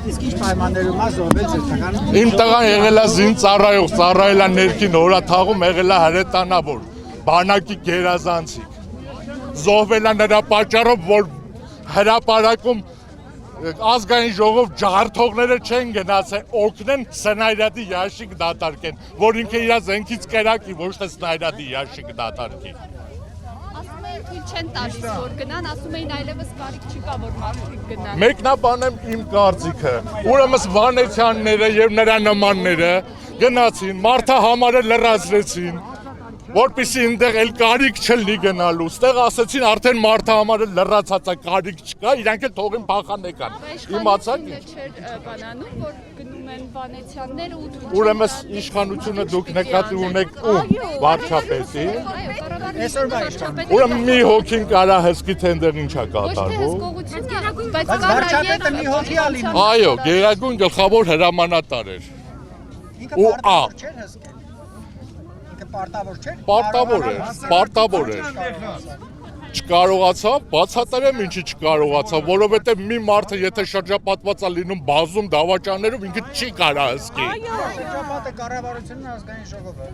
Իսկ ինչ պայմաններում է զոհվել ձեր տղան։ Իմ տղան եղել է զինծառայող, ծառայել է ներքին հորաթաղում, եղել է հրետանավոր, բանակի գերազանցիկ։ Զոհվել է նրա պատճառով, որ հրապարակում ազգային ժողով ջարդողները չեն գնացել օգնեն սնայրատի ящик դատարկեն, որ ինքը իր զենքից կերակի, ոչ թե սնայրատի ящик դատարկի։ Ասում են թույլ չեն տալիս որ գնան, ասում էին այլևս կարիք չկա որ մարդիկ գնան։ Մեկնաբանեմ իմ կարծիքը, ուրեմն Վանեցյանները եւ նրա նմանները գնացին, մարդը համարը լրացրեցին, որպեսզի այնտեղ էլ կարիք չլինի գնալու, ստեղ ասեցին արդեն մարդը համարը լրացած է, կարիք չկա, իրանք էլ թողին փախան եկան։ Իմացաք ինչ։ Չէր բանանում որ գնում են Վանեցյանները ու Ուրեմն իշխանությունը դուք նկատի ունեք ում վարչապետի։ Այսօր բա իշխան։ Ուրեմն մի հոգին կարա հսկի թենդեր ինչա կատարվում։ բայց վարչապետը մի հոգի ալի։ Այո, գերագույն գլխավոր հրամանատար էր։ Ինքը Ու պարտավոր չէր հսկել։ Ինքը պարտավոր չէր։ Պարտավոր էր։ Չկարողացավ, բացատրեմ ինչի չկարողացավ, որովհետև մի մարդը եթե շրջապատված է լինում բազում դավաճաններով ինքը չի կարա հսկի։ Շրջապատը կառավարությունն ազգային ժողովը։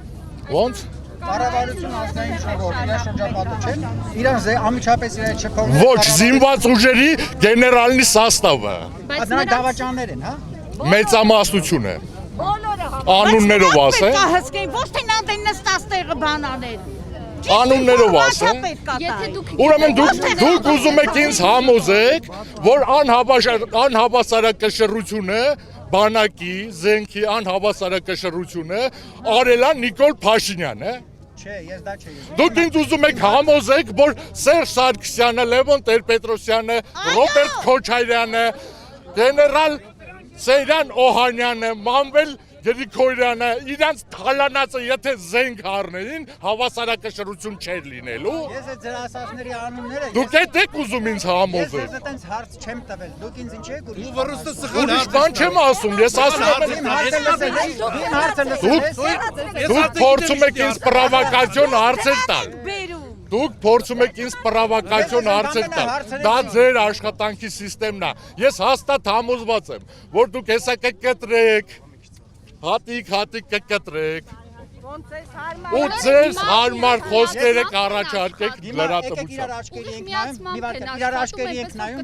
Ոնց։ Կառավարություն ազգային ժողովը, իր շրջապատը չէ։ Իրան ամիջապես իր չփոխել։ Ոչ, զինված ուժերի գեներալնի սաստավը։ Բայց նրա դավաճաններ են, հա։ Մեծամասնություն է։ Բոլորը։ Անուններով ասե։ Հսկեն, ոչ թե նա դեն նստած տեղը բանաներ։ Անուններով ասե։ Եթե դուք Ուրեմն դուք ուզում եք ինձ համոզեք, որ անհավասարակշռությունը բանակի, զենքի անհավասարակշռությունը արել է Նիկոլ Փաշինյանը։ Չէ, ես դա չէի։ Դուք ինձ ուզում եք համոզեք, որ Սերժ Սարգսյանը, Լևոն Տեր-Պետրոսյանը, Ռոբերտ Քոչարյանը, գեներալ Սեյրան Օհանյանը, Մանվել Գրիգորյանը իրանց թալանածը եթե զենք առներին, հավասարակշռություն չէր լինելու։ Ես այդ ձեր ասածների անունները Դուք եք ուզում ինձ համոզեք։ Ես այդպես հարց չեմ տվել։ Դուք ինձ ինչ եք Դու վրուստը սխալ Ուրիշ բան չեմ ասում, ես ասում եմ դուք փորձում եք ինձ պրովոկացիոն հարցեր տալ։ Դուք փորձում եք ինձ պրովոկացիոն հարցեր տալ։ Դա ձեր աշխատանքի համակարգն է։ Ես հաստատ համոզված եմ, որ դուք հեսա կկտրեք, հատիկ կկտրեք։ Ու ձեզ հարմար խոսքերը կառաջարկեք լրատվությամբ։ Իրար աչքերի ենք նայում։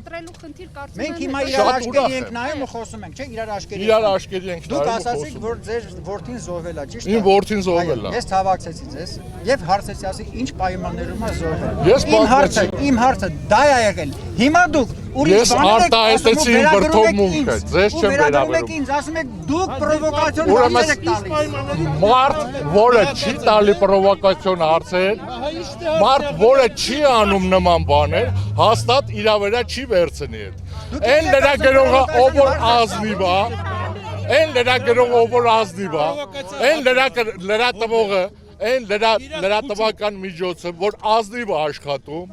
Մենք հիմա իրար աչքերի ենք նայում ու խոսում ենք, չէ՞, իրար աչքերի։ Իրար աչքերի ենք Դուք նայում ու ասացիք, խոսում։ որ ձեր որդին զոհվել է, ճիշտ է։ Իմ որդին զոհվել է։ Ես ցավակցեցի ձեզ եւ հարցեցի, ասի, ինչ պայմաններում է զոհվել։ Ես պատմեցի։ Իմ հարցը դա է եղել։ Հիմա դուք Ես արտահայտեցի իմ բրդովմունքը, ձեզ չեմ վերաբերում։ Ինձ ասում եք դուք պրովոկացիոն հարցեր եք տալիս։ Մարդ, որը չի տալի պրովոկացիոն հարցեր, մարդ, որը չի անում նման բաներ, հաստատ իր վրա չի վերցնի այդ։ Այն լրագրողը, ով որ ազնիվ է, այն լրագրողը, ով որ ազնիվ է, այն լրատվողը, այն լրատվական միջոցը, որ ազնիվ է աշխատում,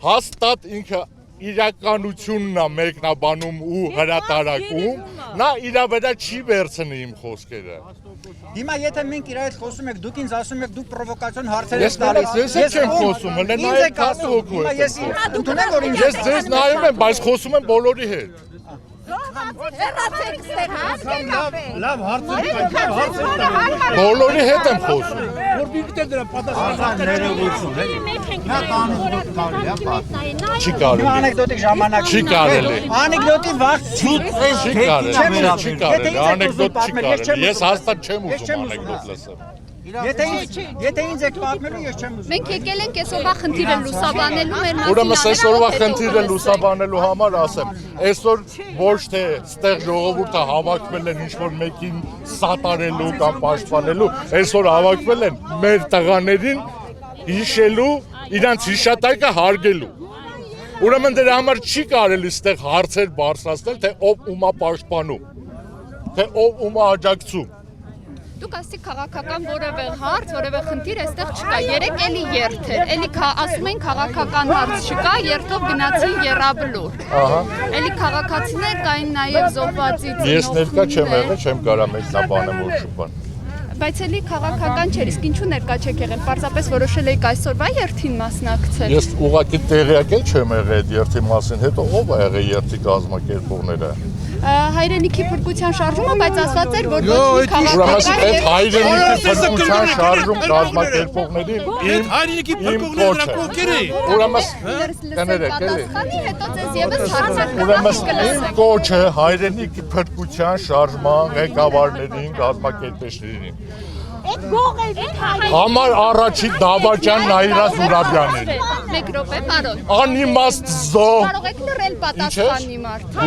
հաստատ ինքը իրականությունն է մեկնաբանում ու հրատարակում, նա իր վրա չի վերցնի իմ խոսքերը։ Հիմա եթե մենք իր հետ խոսում ենք, դուք ինձ ասում եք դուք պրովոկացիոն հարցեր եք տալիս։ Ես չեմ խոսում, հենց նայեք քանի հոգու եք։ Ես ընդունեմ որ ինձ Ես ձեզ նայում եմ, բայց խոսում եմ բոլորի հետ։ Լավ հարցեր Բոլորի հետ եմ խոսում։ որ դիտել դրա Չի կարելի։ անեկդոտիկ ժամանակ Չի կարելի։ Անեկդոտի վաղ Չի կարելի, անեկդոտ չի կարելի։ Ես հաստատ չեմ ուզում անեկդոտ լսել։ Եթե ինձ եք պատմելու, ես չեմ ուզում։ Մենք եկել ենք այսօրվա խնդիրը լուսաբանելու մեր մասին։ Ուրեմն այսօրվա խնդիրը լուսաբանելու համար ասեմ, այսօր ոչ թե ստեղ ժողովուրդը հավաքվել են ինչ-որ մեկին սատարելու կամ պաշտպանելու, այսօր հավաքվել են մեր տղաներին հիշելու, իրանց հիշատակը հարգելու։ Ուրեմն դրա համար չի կարելի ստեղ հարցեր բարձրացնել, թե ով ումա պաշտպանում, թե ով ումա աջակցում։ Դուք ասի քաղաքական որևէ հարց, որևէ խնդիր այստեղ չկա։ Երեք էլի երթեր, էլի ասում են քաղաքական հարց չկա, երթով գնացին Եռաբլուր։ Ահա։ Էլի քաղաքացիներ կային նաև զոհվածից։ Ես ներկա չեմ եղել, չեմ կարա մեկնաբանեմ ոչ շուտ բան։ Բայց էլի քաղաքական չէր, իսկ ինչու ներկա չեք եղել, պարզապես որոշել եք այսօրվա երթին մասնակցել։ Ես ուղղակի տեղյակ չեմ եղել այդ երթի մասին, հետո ով է եղել երթի կազմակերպողները։ Հայրենիքի փրկության շարժումը, բայց ասված էր, որ ոչ մի Ուրեմն այդ հայրենիքի քաղաքական փրկության շարժում կազմակերպողներին Հայրենիքի իմ փրկողները կոչը։ ովքեր են։ Ուրեմն կներեք էլի։ հետո ձեզ եւս հարցեր Ուրեմն իմ կոչը հայրենիքի փրկության շարժման ղեկավարներին, կազմակերպիչներին։ Այդ գողերի Համար առաջի դավաճան Նաիրա Զուրաբյանին։ Մեկ րոպե, պարոն։ Անիմաստ զոհ Կարող եք լրել պատասխանի մարդ։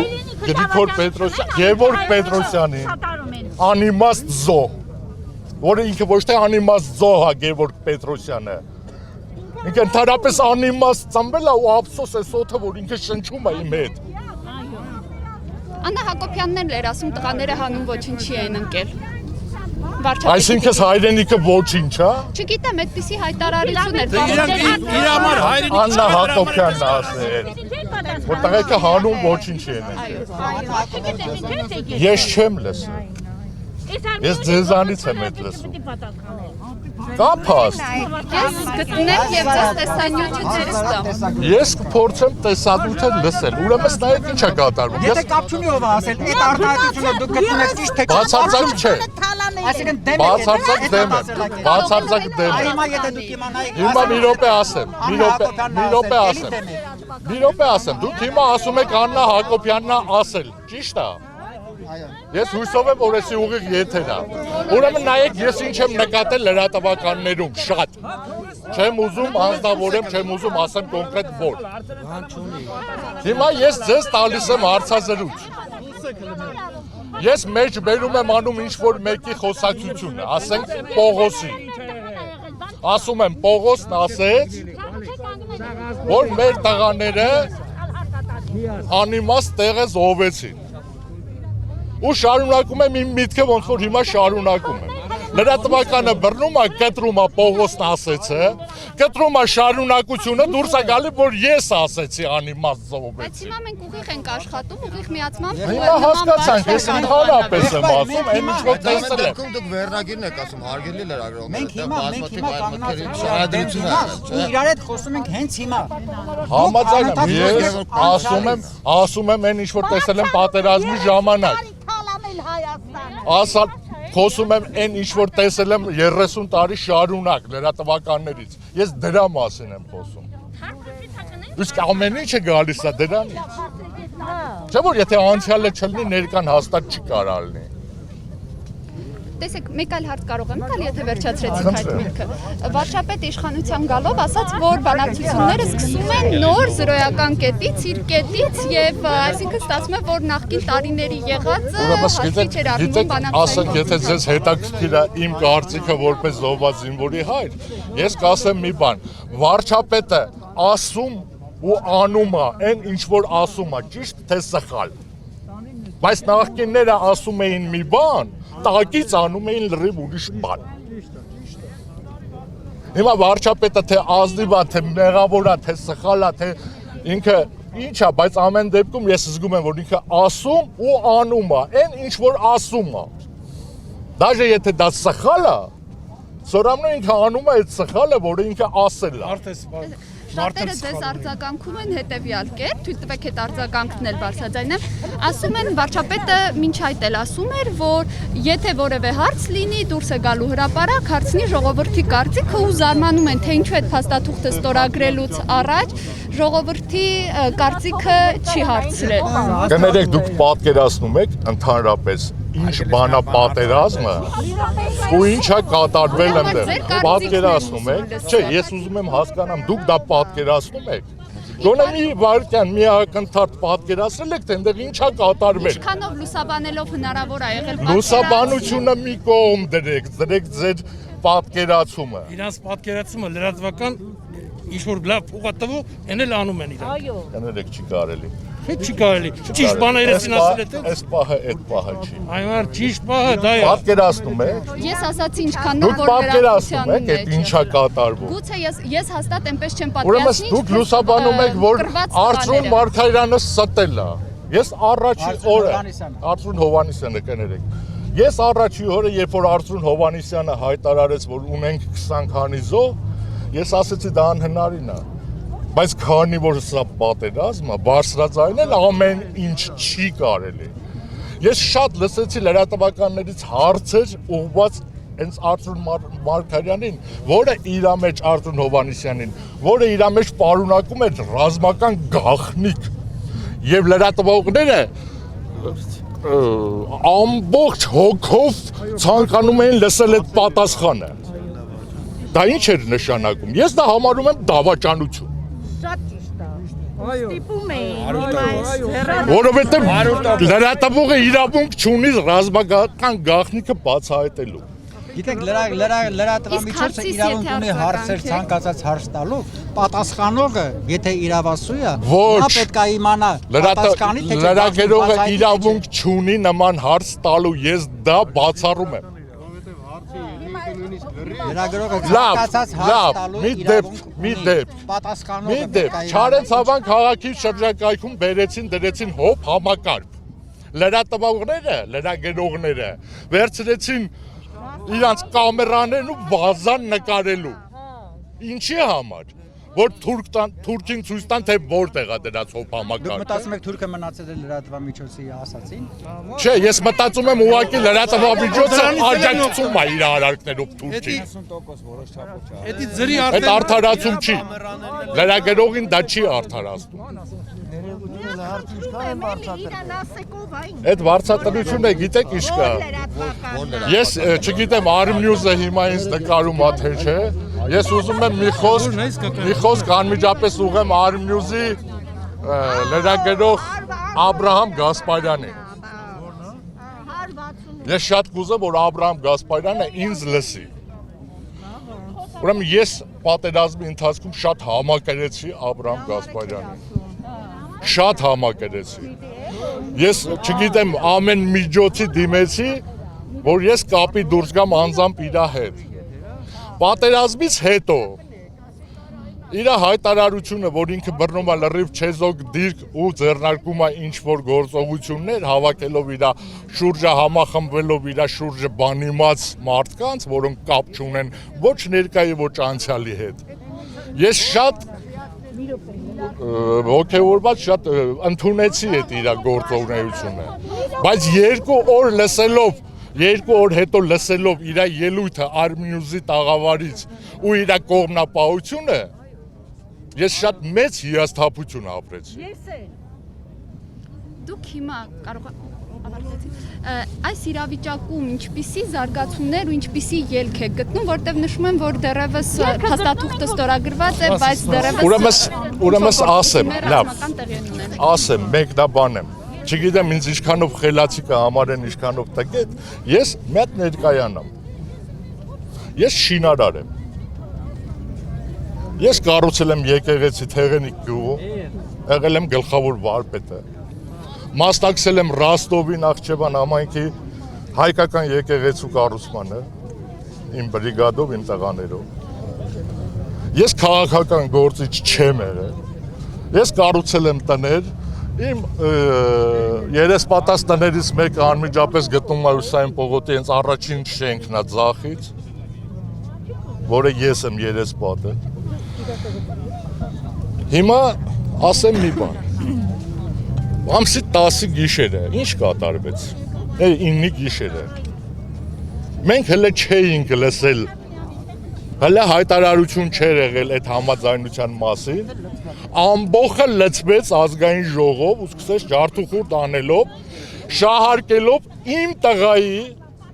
Գրիգոր Պետրոսյան, Գևորգ Պետրոսյանին։ Անիմաստ զոհ, որը ինքը ոչ թե անիմաստ զոհ է Գևորգ Պետրոսյանը։ Ինքը ընդհանրապես անիմաստ ծնվել է ու ափսոս է սոթը, որ ինքը շնչում է իմ հետ։ Աննա Հակոբյանն էր ասում, տղաները հանուն ոչինչի են ընկել։ Այսինքն հայրենիքը ոչինչ է։ Չգիտեմ, այդպիսի հայտարարություն էր։ Իր համար հայրենիքի Աննա Հակոբյանն ասել, որ տղեկը հանուն ոչինչ են։ Ես չեմ լսել։ Ես ձեզանից եմ այդ լսում։ Կա փաստ։ Ես գտնեմ եւ ձեզ տեսանյութը ցույց տամ։ Ես կփորձեմ տեսադուտը լսել։ Ուրեմն նայեք ինչ է կատարվում։ Եթե կապ չունի ով է ասել, այդ արտահայտությունը դուք գտնում եք ճիշտ թե Բացարձակ չէ։ Այսինքն դեմ եք։ Բացարձակ դեմ եմ։ Բացարձակ դեմ եմ։ Հիմա եթե դուք իմանայիք, Հիմա մի րոպե ասեմ, մի րոպե ասեմ։ Մի րոպե ասեմ, դուք հիմա ասում եք Աննա Հակոբյանն է ասել, ճիշտ է։ Ես հույսով եմ, որ էսի ուղիղ եթեր է։ Ուրեմն նայեք, ես ինչ եմ նկատել լրատվականներում, շատ։ Չեմ ուզում անձնավորեմ, չեմ ուզում ասեմ կոնկրետ որ։ Հիմա ես ձեզ տալիս եմ հարցազրույց։ Ես մեջ բերում եմ անում ինչ-որ մեկի խոսակցությունը, ասենք Պողոսի։ Ասում եմ, Պողոսն ասեց, որ մեր տղաները անիմաստ տեղ է զոհվեցին։ Ու շարունակում եմ իմ միտքը ոնց որ հիմա շարունակում եմ։ Լրատվականը բռնում է, կտրում է Պողոսն ասեցը, կտրում է շարունակությունը, դուրս է գալի, որ ես ասեցի անիմաստ զոհվեցի։ Բայց հիմա մենք ուղիղ ենք աշխատում, ուղիղ միացմամբ։ Հիմա հասկացանք, ես ընդհանրապես եմ ասում, այն ինչ որ տեսել եմ։ Դուք վերնագիրն եք ասում, հարգելի լրագրողներ, մենք հիմա կանգնած շարադրություն է։ իրար հետ խոսում ենք հենց հիմա։ Համաձայն եմ, ես ասում եմ այն ինչ որ տեսել եմ պատերազմի ժամանակ։ Ասալ խոսում եմ այն ինչ որ տեսել եմ 30 տարի շարունակ լրատվականներից։ Ես դրա մասին եմ խոսում։ Իսկ ամեն ինչը գալիս է դրանից։ Չէ՞ որ եթե անցյալը չլինի, ներկան հաստատ չի կարա լինի։ Տեսեք, մեկ այլ հարց կարող եմ տալ, եթե վերջացրեցիք այդ միտքը։ Վարչապետ իշխանության գալով ասաց, որ բանակցությունները սկսում են նոր զրոյական կետից, իր կետից եւ այսինքն ստացվում է, որ նախկին տարիների եղածը հաշվի չէր առնում բանակցային։ Ասենք, եթե ձեզ հետաքրքիր է իմ կարծիքը որպես զոհված զինվորի հայր, ես կասեմ մի բան, վարչապետը ասում ու անում է, այն ինչ որ ասում է, ճիշտ թե սխալ։ Բայց նախկինները ասում էին մի բան, տակից անում էին լրիվ ուրիշ բան։ Հիմա վարչապետը թե ազնիվ է, թե մեղավոր է, թե սխալ է, թե ինքը ինչ է, բայց ամեն դեպքում ես զգում եմ, որ ինքը ասում ու անում է, այն ինչ որ ասում է։ Դաժե եթե դա սխալ է, սորամնո ինքը անում է այդ սխալը, որը ինքը ասել է։ Շատերը ձեզ արձագանքում են հետևյալ կերպ, թույլ տվեք այդ արձագանքն էլ բարձրաձայնեմ, ասում են վարչապետը մինչ այդ էլ ասում էր, որ եթե որևէ հարց լինի, դուրս է գալու հրապարակ, հարցնի ժողովրդի կարծիքը ու զարմանում են, թե ինչու այդ փաստաթուղթը ստորագրելուց առաջ ժողովրդի կարծիքը չի հարցրել։ Կներեք, դուք պատկերացնում եք ընդհանրապես ինչ բանա պատերազմը ու ինչա կատարվել այնտեղ։ Պատկերացնում եք։ Չէ, ես ուզում եմ հասկանամ, դուք դա պատկերացնում եք։ Գոնե մի վարքյան, մի ակնթարթ պատկերացրել եք, թե այնտեղ ինչա կատարվել։ Ինչքանով լուսաբանելով հնարավոր է եղել Լուսաբանությունը մի կողմ դրեք ձեր պատկերացումը։ Իրանց պատկերացումը լրատվական ինչ որ լավ ուղղատվու են էլ անում են իրան։ Այո։ Կներեք, չի կարելի։ Հետ չի կարելի։ Ճիշտ բանը իրենցին ասել եք։ Այս պահը այդ պահը չի։ Այո, ճիշտ բանը դա է։ Պատկերացնում եք։ Ես ասացի ինչքանով Դուք պատկերացնում եք, այդ ինչա կատարվում։ Գուցե ես հաստատ այնպես չեմ Ուրեմն պատկերացնի։ դուք լուսաբանում եք, որ Արծրուն Մարգարյանը ստել է։ Ես առաջի օրը Արծրուն Հովհաննիսյանը կներեք։ Ես առաջի օրը, երբ որ Արծրուն Հովհաննիսյանը հայտարարեց, որ ունենք 20 քանի զոհ, ես ասեցի դա անհնարին է։ Բայց քանի որ սա պատերազմ է, բարձրաձայնել ամեն ինչ չի կարելի։ Ես շատ լսեցի լրատվականներից հարցեր ուղղված հենց Արծրուն Մարգարյանին, որը իր մեջ Արծրուն Հովհաննիսյանին, որը իր մեջ պարունակում է ռազմական գաղտնիք։ Եվ լրատվողները ամբողջ հոգով ցանկանում էին լսել այդ պատասխանը։ Դա ինչ էր նշանակում։ Ես դա համարում եմ դավաճանություն։ Շատ ճիշտ է։ Ստիպում էին Որովհետև լրատվողը իրավունք չունի ռազմական գաղտնիքը բացահայտելու։ Գիտեք, լրատվամիջոցը իրավունք ունի հարցեր ցանկացած հարց տալու, պատասխանողը, եթե իրավասու է, նա պետք է իմանա պատասխանի, թե լրագրողը իրավունք չունի նման հարց տալու, ես դա բացառում եմ։ Լրագրողը ցանկացած հարց տալու պատասխանողը պետք է Չարենցավան քաղաքի շրջակայքում բերեցին դրեցին հոբ համակարգ։ Լրատվողները, լրագրողները վերցրեցին իրանց կամերաներն ու վազան նկարելու։ Ինչի համար, որ թուրքին ցույց տան, թե որտեղ է դրած հոբ Դուք համակարգը։ մտածում եք թուրքը մնացել է լրատվամիջոցի ասացին։ Չէ, ես մտածում եմ ուղղակի լրատվամիջոցը աջակցում է իր արարքներով թուրքին։ Էդի ձրի Այդ արդարացում չի։ Լրագրողին դա չի արդարացնում։ Այդ վարձատրությունը գիտեք ինչ կա։ Ես չգիտեմ Arm News-ը հիմա ինձ նկարում է թե չէ։ Ես ուզում եմ մի խոսք անմիջապես ուղղեմ Arm News-ի լրագրող Աբրահամ Գասպարյանին։ Ես շատ կուզեմ, որ Աբրահամ Գասպարյանը ինձ լսի։ Ուրեմն ես պատերազմի ընթացքում շատ համակրեցի Աբրահամ Գասպարյանին։ Շատ համակրեցի։ Ես չգիտեմ ամեն միջոցի դիմեցի, որ ես կապի դուրս գամ անձամբ իր հետ։ Պատերազմից հետո իր հայտարարությունը, որ ինքը բռնում է լրիվ չեզոք դիրք ու ձեռնարկում է ինչ-որ գործողություններ, հավաքելով իր շուրջը, համախմբվելով իր շուրջը բանիմաց մարդկանց, որոնք կապ չունեն ոչ ներկայի, ոչ անցյալի հետ։ Ես շատ ոգևորված շատ ընդունեցի այդ իր գործողությունը, բայց 2 օր լսելով, 2 օր հետո լսելով իր ելույթը Arm News-ի տաղավարից ու իր կողմնապահությունը, ես շատ մեծ հիասթափություն ապրեցի։ Դուք հիմա կարող այս իրավիճակում ինչպիսի զարգացումներ ու ինչպիսի ելք եք գտնում, որտեղ նշում եմ, որ դեռևս փաստաթուղթը ստորագրված է, բայց դեռևս Ուրեմն ասեմ, լավ, ասեմ, մեկ դա բան եմ, չգիտեմ ինձ ինչքանով խելացի կհամարեն, ինչքանով տգետ, ես մի հատ ներկայանամ, ես շինարար եմ, ես կառուցել եմ եկեղեցի Թեղենիկ գյուղում, եղել եմ գլխավոր վարպետը, մասնակցել եմ Ռաստովի Նախճեվան համայնքի հայկական եկեղեցու կառուցմանը, իմ բրիգադով, իմ տղաներով, ես քաղաքական գործիչ չեմ եղել, ես կառուցել եմ տներ, իմ երեսպատած տներից մեկը անմիջապես գտնում է Հուսային Պողոտի հենց առաջին շենքն է ձախից, որը ես եմ երեսպատը։ Հիմա ասեմ մի բան, ամսի 10-ի գիշերը ինչ կատարվեց, 9-ի գիշերը, մենք հələ չէինք լսել, հələ հայտարարություն չէր եղել այդ համաձայնության մասին, ամբողջը լցվեց ազգային ժողով ու սկսեց ջարդուխուրդ անելով, շահարկելով իմ տղայի,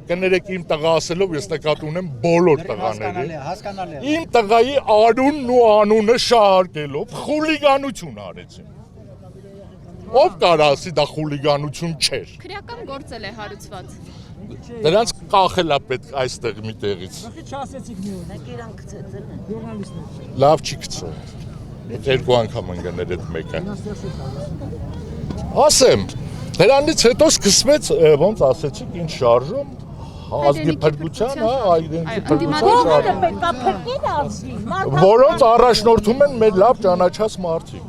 կներեք իմ տղա ասելով, ես նկատի ունեմ բոլոր տղաների, իմ տղայի արունն ու անունը շահարկելով խուլիգանություն արեցին։ Ով կարա ասի դա խուլիգանություն չէր։ քրեական գործել է հարուցված։ Դրանց կախել է պետք այստեղ մի տեղից։ Լավ չի գցել։ 2 անգամ ընկներ այդ մեկը։ Ասեմ, դրանից հետո սկսվեց, ոնց ասեցիք, ինչ շարժում, ազգի փրկության, հայրենիքի փրկության, որոնց առաջնորդում են մեր լավ ճանաչած մարդիկ։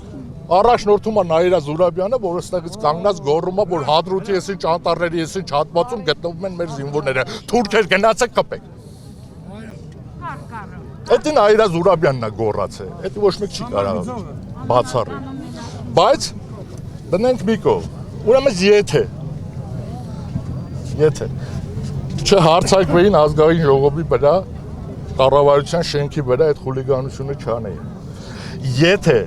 Առաջնորդում է Նաիրա Զուրաբյանը, որը ստեղից կանգնած գոռում է, որ հադրութի եսին ճանտարների եսին չհատվածում գտնվում են մեր զինվորները։ Թուրքեր գնացեք կպեք։ Դա Նաիրա Զուրաբյանն է գոռացել։ Դա ոչ մեկ չի կարող բացառել։ Բայց դնենք մի կողմ։ Ուրեմն եթե չհարցակվեին ազգային ժողովի վրա, կառավարության շենքի վրա այդ խուլիգանությունը չանեին։ Եթե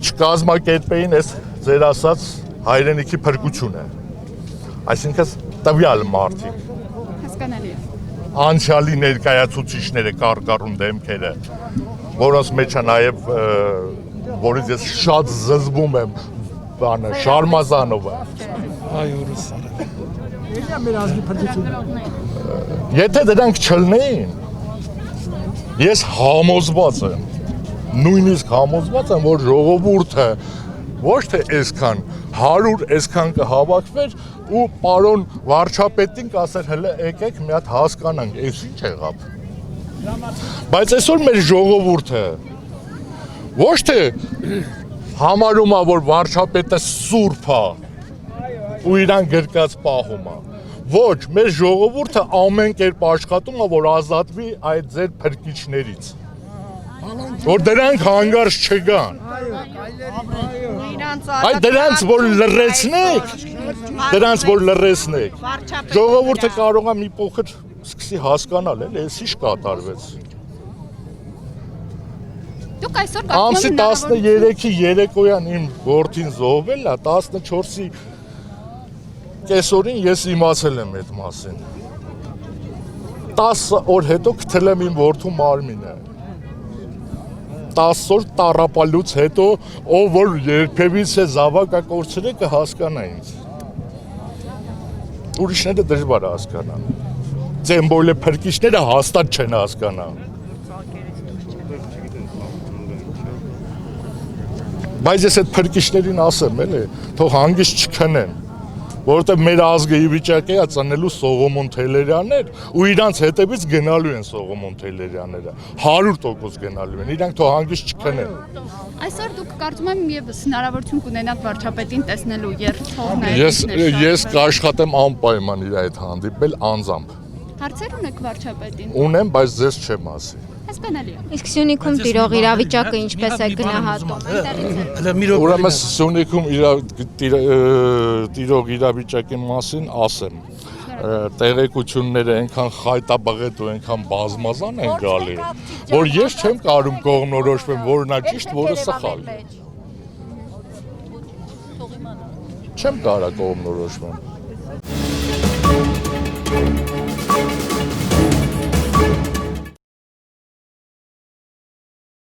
չկազմակերպեին այս ձեր ասած հայրենիքի փրկությունը, այսինքն տվյալ մարդիկ, Հասկանալի է։ անցյալի ներկայացուցիչները կարկառուն դեմքերը, որոնց մեջ է նաև որից ես շատ զզվում եմ բանը Շարմազանովը։ Այո, Ռուսաստանը։ Եթե դրանք չլնեին, ես համոզված եմ, նույնիսկ համոզված եմ, որ ժողովուրդը ոչ թե այսքան 100 այսքան կհավաքվեր ու պարոն վարչապետին կասեր հələ եկեք մի հատ հասկանանք, այս ինչ եղավ։ Բայց այսօր մեր ժողովուրդը ոչ թե համարում է, որ վարչապետը սուրբ է ու իրան գրկած պահում է։ Ոչ, մեր ժողովուրդը ամեն կերպ աշխատում է, որ ազատվի այդ ձեր փրկիչներից։ Որ դրանք հանգարց չգան։ Այդ դրանց որ լրացնեք, ժողովուրդը կարող է մի փոքր սկսի հասկանալ, էս ինչ կատարվեց։ Դուք այսօր Ամսի 13-ի երեկոյան իմ որդին զոհվել է, 14-ի կեսօրին ես իմացել եմ այդ մասին։ 10 օր հետո գտել եմ իմ որդու մարմինը։ 10 օր տառապալուց հետո, ով որ երբևիցե զավակ է կորցրել կհասկանա ինձ։ Ուրիշները դժվար է հասկանան։ Ձեմբոլե փրկիչները հաստատ չեն հասկանա։ Բայց ես այդ փրկիչներին ասեմ, էլի, թող հանգիստ չքնեն, որովհետև մեր ազգը ի վիճակի է ծնելու Սողոմոն Թեհլերյաններ ու իրանց հետևից գնալու են Սողոմոն Թեհլերյանները, 100% գնալու են, իրանք թող հանգիստ չքնեն։ Այսօր դուք կարծում եմ եւս հնարավորություն կունենաք վարչապետին տեսնելու երթող Ես կաշխատեմ անպայման իր հետ հանդիպել անձամբ։ Հարցեր ունեք վարչապետին։ Ունեմ, բայց ձեզ չեմ ասի։ Հասկանալի է։ Իսկ Սյունիքում տիրող իրավիճակը ինչպես է գնահատում։ Ուրեմն Սյունիքում տիրող իրավիճակի մասին ասեմ։ Տեղեկությունները այնքան խայտաբղետ ու այնքան բազմազան են գալի, որ ես չեմ կարող կողմնորոշվեմ, որն է ճիշտ, որը սխալ։ Չեմ կարող կողմնորոշվեմ։